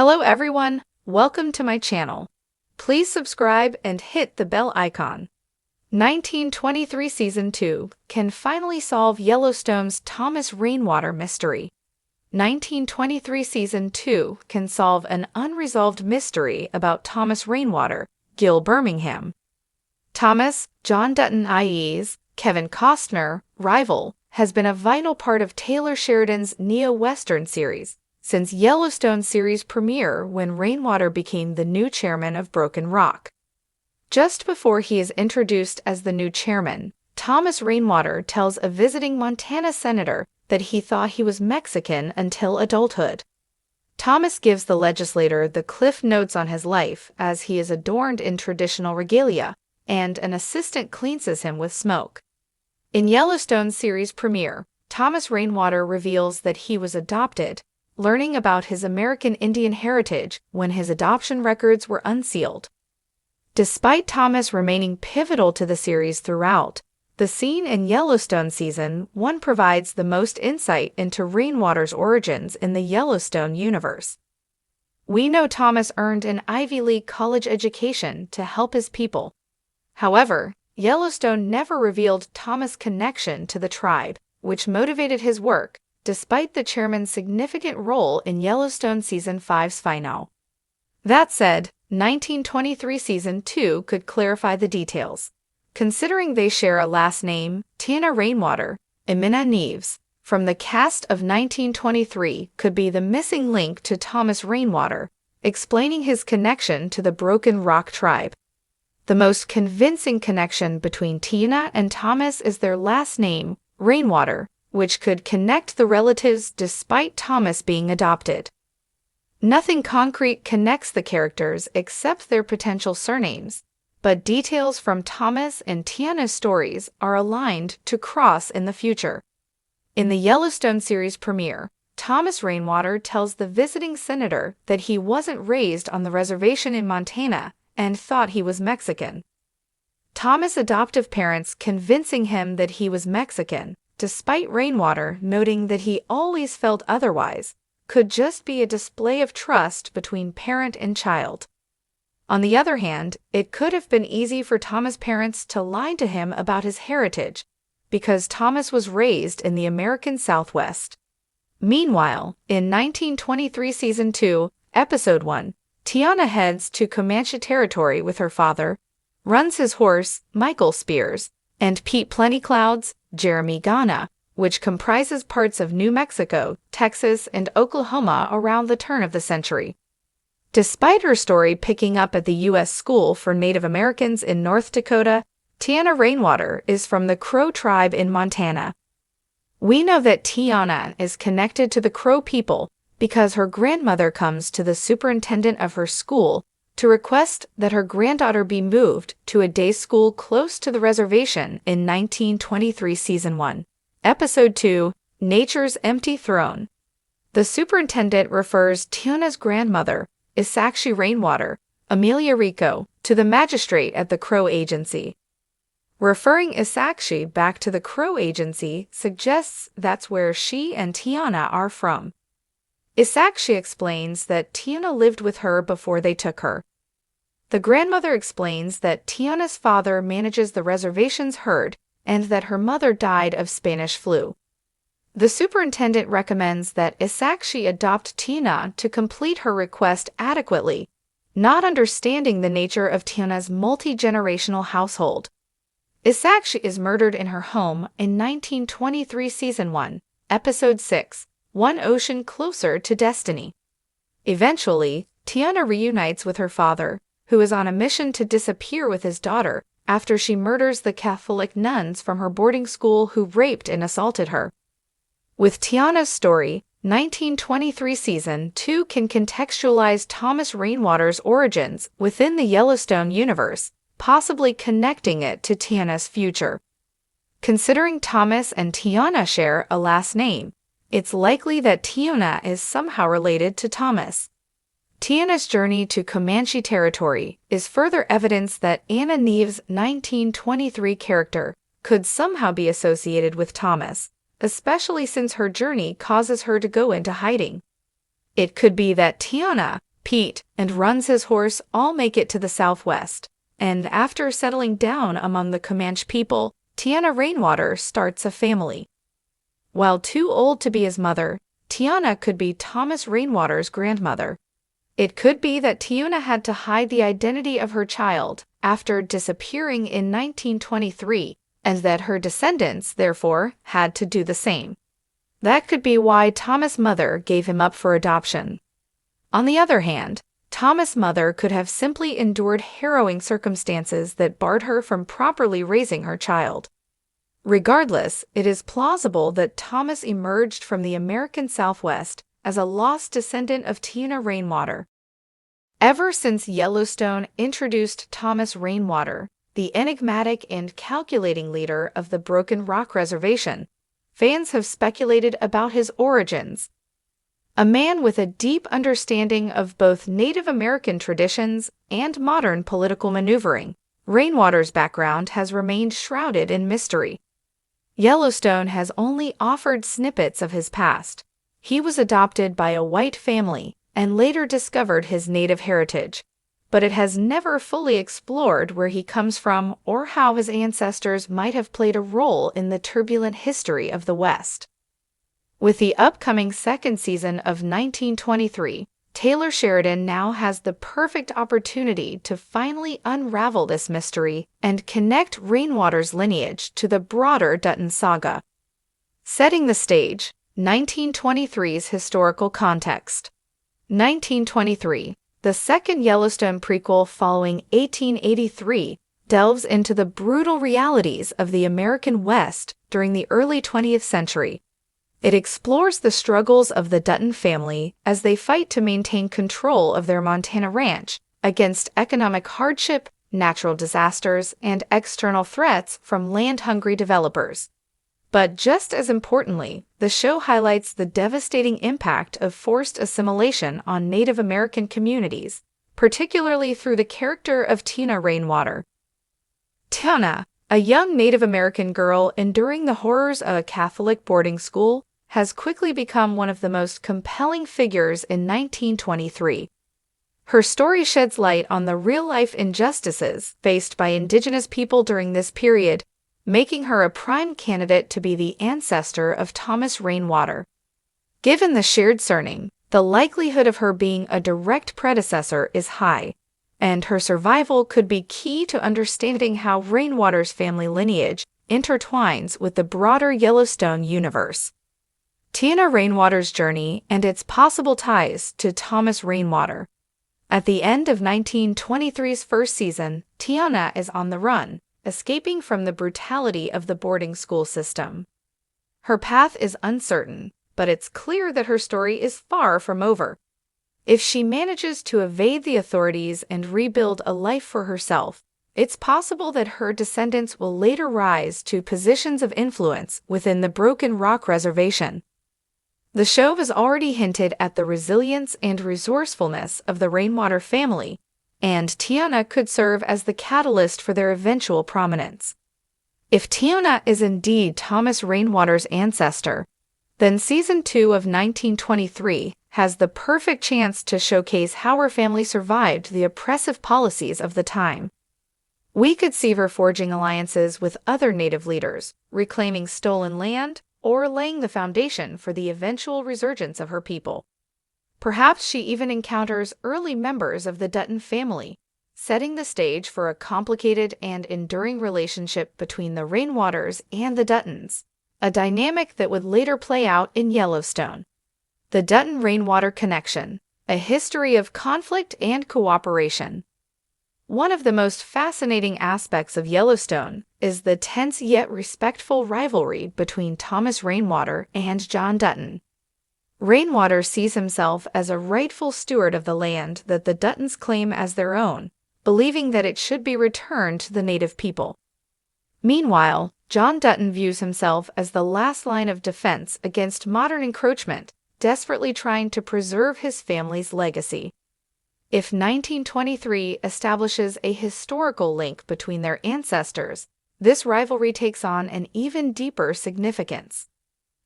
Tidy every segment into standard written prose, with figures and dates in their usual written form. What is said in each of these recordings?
Hello everyone, welcome to my channel. Please subscribe and hit the bell icon. 1923 Season 2 can finally solve Yellowstone's Thomas Rainwater mystery. 1923 Season 2 can solve an unresolved mystery about Thomas Rainwater, Gil Birmingham. Thomas, John Dutton i.e.'s, Kevin Costner, rival, has been a vital part of Taylor Sheridan's neo-Western series since Yellowstone series premiere when Rainwater became the new chairman of Broken Rock. Just before he is introduced as the new chairman, Thomas Rainwater tells a visiting Montana senator that he thought he was Mexican until adulthood. Thomas gives the legislator the cliff notes on his life as he is adorned in traditional regalia, and an assistant cleanses him with smoke. In Yellowstone series premiere, Thomas Rainwater reveals that he was adopted, learning about his American Indian heritage when his adoption records were unsealed. Despite Thomas remaining pivotal to the series throughout, the scene in Yellowstone Season 1 provides the most insight into Rainwater's origins in the Yellowstone universe. We know Thomas earned an Ivy League college education to help his people. However, Yellowstone never revealed Thomas' connection to the tribe, which motivated his work, despite the chairman's significant role in Yellowstone Season 5's finale. That said, 1923 Season 2 could clarify the details. Considering they share a last name, Tiana Rainwater, Emina Neves, from the cast of 1923 could be the missing link to Thomas Rainwater, explaining his connection to the Broken Rock tribe. The most convincing connection between Tiana and Thomas is their last name, Rainwater, which could connect the relatives despite Thomas being adopted. Nothing concrete connects the characters except their potential surnames, but details from Thomas and Tiana's stories are aligned to cross in the future. In the Yellowstone series premiere, Thomas Rainwater tells the visiting senator that he wasn't raised on the reservation in Montana and thought he was Mexican. Thomas' adoptive parents convincing him that he was Mexican, despite Rainwater noting that he always felt otherwise, could just be a display of trust between parent and child. On the other hand, it could have been easy for Thomas' parents to lie to him about his heritage, because Thomas was raised in the American Southwest. Meanwhile, in 1923 Season 2, Episode 1, Tiana heads to Comanche territory with her father, runs his horse, Michael Spears, and Pete Plentyclouds, Jeremy Ghana, which comprises parts of New Mexico, Texas, and Oklahoma around the turn of the century. Despite her story picking up at the U.S. School for Native Americans in North Dakota, Tiana Rainwater is from the Crow tribe in Montana. We know that Tiana is connected to the Crow people because her grandmother comes to the superintendent of her school to request that her granddaughter be moved to a day school close to the reservation in 1923 Season 1, Episode 2, Nature's Empty Throne. The superintendent refers Tiana's grandmother, Isakshi Rainwater, Amelia Rico, to the magistrate at the Crow Agency. Referring Isakshi back to the Crow Agency suggests that's where she and Tiana are from. Isakshi explains that Tiana lived with her before they took her. The grandmother explains that Tiana's father manages the reservation's herd and that her mother died of Spanish flu. The superintendent recommends that Isakshi adopt Tiana to complete her request adequately, not understanding the nature of Tiana's multi-generational household. Isakshi is murdered in her home in 1923 Season 1, Episode 6, One Ocean Closer to Destiny. Eventually, Tiana reunites with her father, who is on a mission to disappear with his daughter after she murders the Catholic nuns from her boarding school who raped and assaulted her. With Tiana's story, 1923 Season 2 can contextualize Thomas Rainwater's origins within the Yellowstone universe, possibly connecting it to Tiana's future. Considering Thomas and Tiana share a last name, it's likely that Tiana is somehow related to Thomas. Tiana's journey to Comanche territory is further evidence that Anna Neves' 1923 character could somehow be associated with Thomas, especially since her journey causes her to go into hiding. It could be that Tiana Pete, and runs his horse all make it to the southwest, and after settling down among the Comanche people, Tiana Rainwater starts a family. While too old to be his mother, Tiana could be Thomas Rainwater's grandmother. It could be that Tiana had to hide the identity of her child after disappearing in 1923, and that her descendants, therefore, had to do the same. That could be why Thomas' mother gave him up for adoption. On the other hand, Thomas' mother could have simply endured harrowing circumstances that barred her from properly raising her child. Regardless, it is plausible that Thomas emerged from the American Southwest as a lost descendant of Tiana Rainwater. Ever since Yellowstone introduced Thomas Rainwater, the enigmatic and calculating leader of the Broken Rock Reservation, fans have speculated about his origins. A man with a deep understanding of both Native American traditions and modern political maneuvering, Rainwater's background has remained shrouded in mystery. Yellowstone has only offered snippets of his past. He was adopted by a white family and later discovered his native heritage, but it has never fully explored where he comes from or how his ancestors might have played a role in the turbulent history of the West. With the upcoming second season of 1923, Taylor Sheridan now has the perfect opportunity to finally unravel this mystery and connect Rainwater's lineage to the broader Dutton saga. Setting the stage, 1923's historical context. 1923, the second Yellowstone prequel following 1883, delves into the brutal realities of the American West during the early 20th century. It explores the struggles of the Dutton family as they fight to maintain control of their Montana ranch against economic hardship, natural disasters, and external threats from land-hungry developers. But just as importantly, the show highlights the devastating impact of forced assimilation on Native American communities, particularly through the character of Tiana Rainwater. Tiana, a young Native American girl enduring the horrors of a Catholic boarding school, has quickly become one of the most compelling figures in 1923. Her story sheds light on the real-life injustices faced by Indigenous people during this period, making her a prime candidate to be the ancestor of Thomas Rainwater. Given the shared surname, the likelihood of her being a direct predecessor is high, and her survival could be key to understanding how Rainwater's family lineage intertwines with the broader Yellowstone universe. Tiana Rainwater's journey and its possible ties to Thomas Rainwater. At the end of 1923's first season, Tiana is on the run, escaping from the brutality of the boarding school system. Her path is uncertain, but it's clear that her story is far from over. If she manages to evade the authorities and rebuild a life for herself, it's possible that her descendants will later rise to positions of influence within the Broken Rock Reservation. The show has already hinted at the resilience and resourcefulness of the Rainwater family, and Tiana could serve as the catalyst for their eventual prominence. If Tiana is indeed Thomas Rainwater's ancestor, then Season 2 of 1923 has the perfect chance to showcase how her family survived the oppressive policies of the time. We could see her forging alliances with other Native leaders, reclaiming stolen land, or laying the foundation for the eventual resurgence of her people. Perhaps she even encounters early members of the Dutton family, setting the stage for a complicated and enduring relationship between the Rainwaters and the Duttons, a dynamic that would later play out in Yellowstone. The Dutton-Rainwater Connection, a history of conflict and cooperation. One of the most fascinating aspects of Yellowstone is the tense yet respectful rivalry between Thomas Rainwater and John Dutton. Rainwater sees himself as a rightful steward of the land that the Duttons claim as their own, believing that it should be returned to the native people. Meanwhile, John Dutton views himself as the last line of defense against modern encroachment, desperately trying to preserve his family's legacy. If 1923 establishes a historical link between their ancestors, this rivalry takes on an even deeper significance.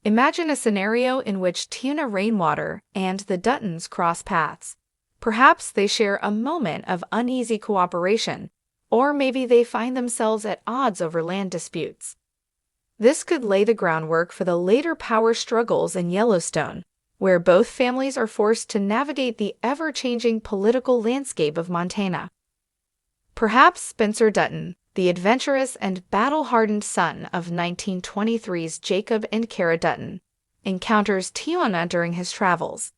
Imagine a scenario in which Tiana Rainwater and the Duttons cross paths. Perhaps they share a moment of uneasy cooperation, or maybe they find themselves at odds over land disputes. This could lay the groundwork for the later power struggles in Yellowstone, where both families are forced to navigate the ever-changing political landscape of Montana. Perhaps Spencer Dutton, the adventurous and battle-hardened son of 1923's Jacob and Kara Dutton, encounters Tiona during his travels.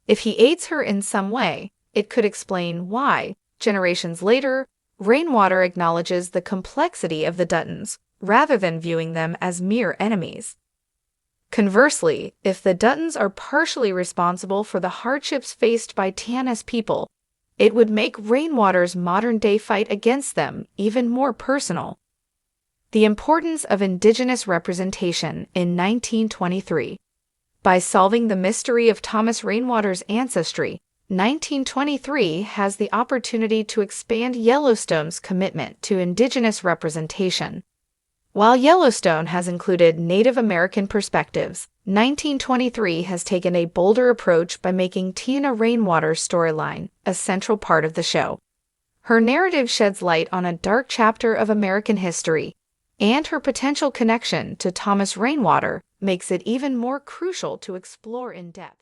If he aids her in some way, it could explain why, generations later, Rainwater acknowledges the complexity of the Duttons, rather than viewing them as mere enemies. Conversely, if the Duttons are partially responsible for the hardships faced by Tiana's people, it would make Rainwater's modern-day fight against them even more personal. The importance of Indigenous representation in 1923. By solving the mystery of Thomas Rainwater's ancestry, 1923 has the opportunity to expand Yellowstone's commitment to Indigenous representation. While Yellowstone has included Native American perspectives, 1923 has taken a bolder approach by making Tiona Rainwater's storyline a central part of the show. Her narrative sheds light on a dark chapter of American history, and her potential connection to Thomas Rainwater makes it even more crucial to explore in depth.